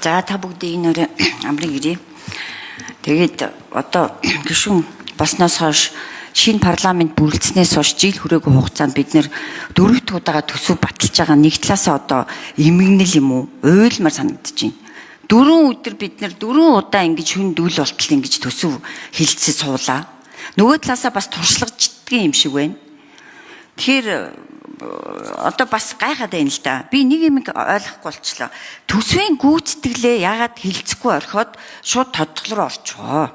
За та бүгдийн энэ өрөө амрыг ирээ. Тэгээд одоо гишүүн болсноос хойш шинэ парламент бүрэлдэснээс хойш жил хүрээгүй хугацаанд бид нэр 4 дахь удаага төсөв баталж байгаа. Нэг талаасаа одоо эмгэнэл юм уу? Уйлмар санагдаж байна. 4 өдөр бид нэр 4 удаа ингэж хүн дүүл болтол ингэж төсөв хилцэж суулаа. Нөгөө талаасаа бас туршлагачдгийн юм шиг байна. Тэгэхээр одоо бас гайхаад байна л да. Би нэг юм ойлгохгүй болчлоо. Төсвийн гүйцэтгэлээ яагаад хилцэхгүй орхиод шууд тодглоор орчоо.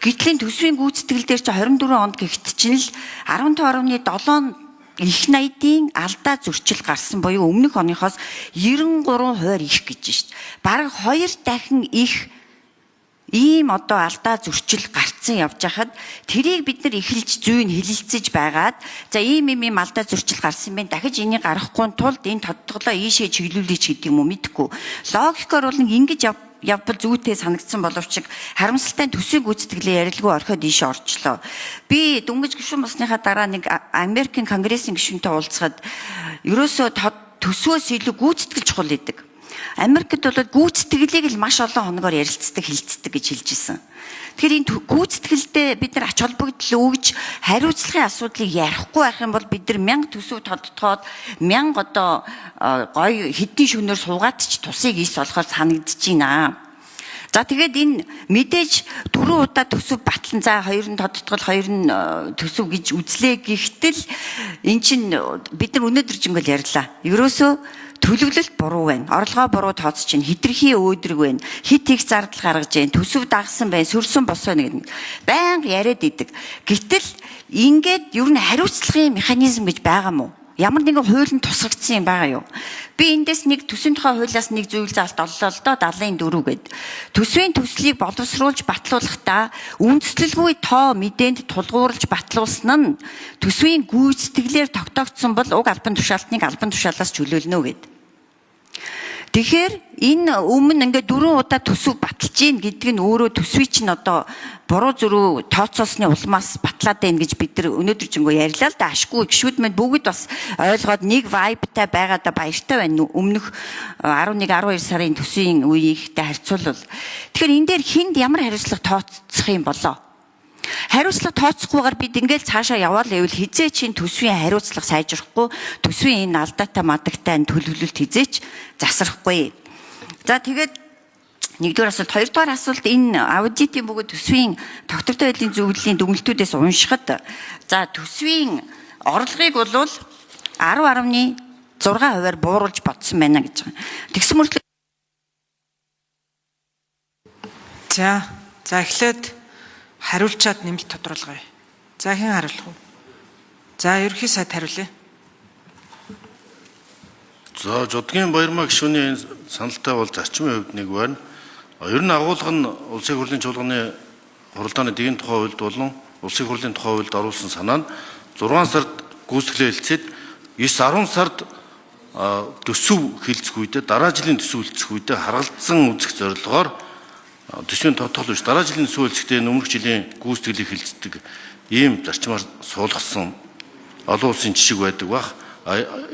Гэтэл төсвийн гүйцэтгэл дээр чи 24 онд гихт чинь л 15.7 их найдын алдаа зөрчил гарсан буюу өмнөх оныхоос 93% их гэж шít. Бараг 2 дахин их ийм одоо алдаа зөрчил гарцсан явж хахад тэрийг бид нар эхэлж зүйн хилэлцэж байгаад за ийм алдаа зөрчил гарсан байна. Дахиж энийг гаргахгүй тулд энэ тодтоглоо ийшээ чиглүүлээч гэдэг юм уу мэдэхгүй. Логикоор бол ингэж явбал зүйтэй санагдсан боловч харамсалтай төсвийн гүйцэтгэлээ ярилгүй орхиод ийшээ орчлоо. Би дөнгөж гишүүн болсныхаа дараа нэг Америкийн конгрессийн гишүүнтэй уулзахад ерөөсөө төсвөөс илүү гүйцэтгэл чухал гэдэг. Америкт бол гүйцэтгэлийг л маш олон хоногоор ярилцдаг, хилцдэг гэж хэлж исэн. Тэгэхээр энэ гүйцэтгэлдээ бид нар ач холбогдол өгж хариуцлагын асуудлыг ярихгүй байх юм бол бид нар 1000 төсөв тодтогоод 1000 одоо гоё хэдийн шөнөөр суугаад ч тусыг ис болохоор санагдаж байна. За тэгээд энэ мэдээж 4 удаа төсөв батлан за 2 нь тодтогол 2 нь төсөв гэж үзлээ гэхтэл эн чинь бид нар өнөөдөр ч ингээл ярьлаа. Ерөөсөө төлөвлөлт буруу байна. Орлогоо буруу тооцож чинь хитрхи өөдрөг байна. Хит их зардал гаргаж байна. Төсөв дагсан байна. Сөрсөн бос байна гэдэг. Байнга яриад идэг. Гэтэл ингээд ер нь хариуцлагын механизм гэж байгаа мó? Ямар нэгэн хуулийн тусгагдсан юм байгаа юу? Би эндээс нэг төсвийн тухай хуулиас нэг зүйл заалт оллоо л доо 74 гээд. Төсвийн төслийг боловсруулж батлуулахдаа үндэслэлгүй тоо мэдээнд тулгуурлаж батлуулсан нь төсвийн гүйцэтгэлээр тогтоогдсон бол уг албан тушаалтныг албан тушаалаас чөлөөлнө гээд. Тэгэхээр энэ өмнө ингээд 4 удаа төсөв баталж гин гэдэг нь өөрөө төсвийн чинь одоо буруу зөрүү тооцоосны улмаас батлаад байна гэж бид нар өнөөдөр жингөө ярьлаа л да. Ашгүй гişүүд мэд бүгд бас ойлгоод нэг vibe-тай байгаадаа баяртай байна. Өмнөх 11-12 сарын төсвийн үеийнхтэй харьцуулбал. Тэгэхээр энэ дээр хинд ямар хариуцлага тооцох юм болоо? Хариуцлага тооцохгүйгээр бид ингээд цаашаа яваал гэвэл хизээ чинь төсвийн хариуцлага сайжрахгүй, төсвийн энэ алдаатай мадагтай төлөвлөлт хизээч засрахгүй. За тэгээд нэгдүгээр асуулт, хоёрдугаар асуулт энэ аудитын бөгөөд төсвийн тогтвортой байдлын зөвлөлийн дүгнэлтүүдээс уншихад за төсвийн орлогыг бол 10.6%-аар бууруулж бодсон байна гэж байгаа. Тэгсэн мөртлөө за эхлээд хариулчаад нэмэлт тодруулгая. За хэн хариулах вэ? За ерөнхий сайд хариулъя. За Жодгийн Баярмаа гишүүний саналтай бол зарчмын хувьд нэг байна. Ер нь агуулга нь улсын хурлын чуулганы хуралдааны дэгийн тухай хуульд болон улсын хурлын тухай хуульд оруулсан санаа нь 6 сард гүйцэтгэлээ хэлцээд 9-10 сард төсөв хэлцэх үедээ дараа жилийн төсөв хэлцэх үедээ харгалзсан үзэх зорилгоор төсвийн тодтогол биш дараа жилийн төсөв хэлцэхдээ өмнөх жилийн гүйцэтгэлийг хэлцдэг ийм зарчмаар суулгасан олон улсын жишг байдаг бах.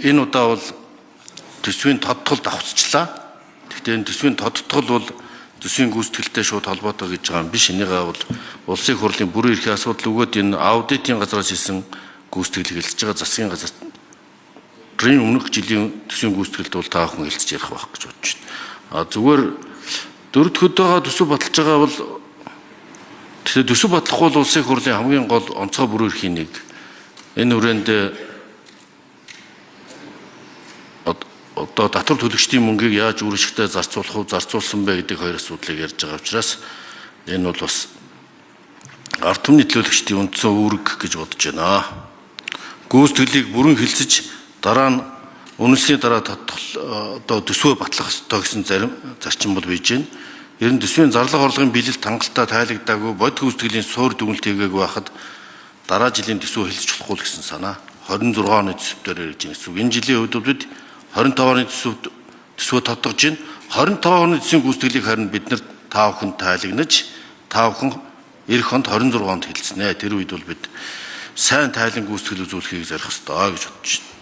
Энэ удаа бол төсвийн тодтогол давхцчлаа. Гэхдээ энэ төсвийн тодтогол бол төсвийн гүйцэтгэлтэй шууд холбоотой гэж байгаа юм биш. Энийгээ бол улсын хурлын бүрэн эрхийн асуудал өгөөд энэ аудитын газраас хийсэн гүйцэтгэлийг хэлцэж байгаа засгийн газар өмнөх жилийн төсвийн гүйцэтгэлд бол та бүхэн хэлцэж ярих байх гэж бодож байна. Зүгээр 4 дахь удаага төсөв баталж байгаа бол тэгэхээр төсөв батлахгүй бол улсын хурлын хамгийн гол онцгой бүрэн эрхийн нэг. Энэ хүрээнд одоо татвар төлөгчдийн мөнгийг яаж үржигтэй зарцуулах вэ, зарцуулсан бэ гэдэг хоёр асуудлыг ярьж байгаа учраас энэ бол бас ард түмний төлөөлөгчдийн үндсэн үүрэг гэж бодож байна. Гүйцэтгэлийг бүрэн хэлцэж дараа нь үнэлсний дараа одоо төсвөө батлах ёстой гэсэн зарчим бол бийж байна. Ер нь төсвийн зарлага орлогын биелэлт хангалттай тайлагдаагүй бод гүйцэтгэлийн суур дүгнэлт хийгээгүй байхад дараа жилийн төсвөө хэлцэж болохгүй гэсэн санаа 26 оны төсөвтөөр ярьж байна гэсэн. Энэ жилийн хувьд бид 25 оны төсвөө тодтогж байна. 25 оны төсвийн гүйцэтгэлийг харин бид нар та бүхэн тайлагнаж та бүхэн эх онд 26 онд хэлцэнэ. Тэр үед бол бид сайн тайлан гүйцэтгэл үзүүлэхийг зорих ёстой гэж бодож байна.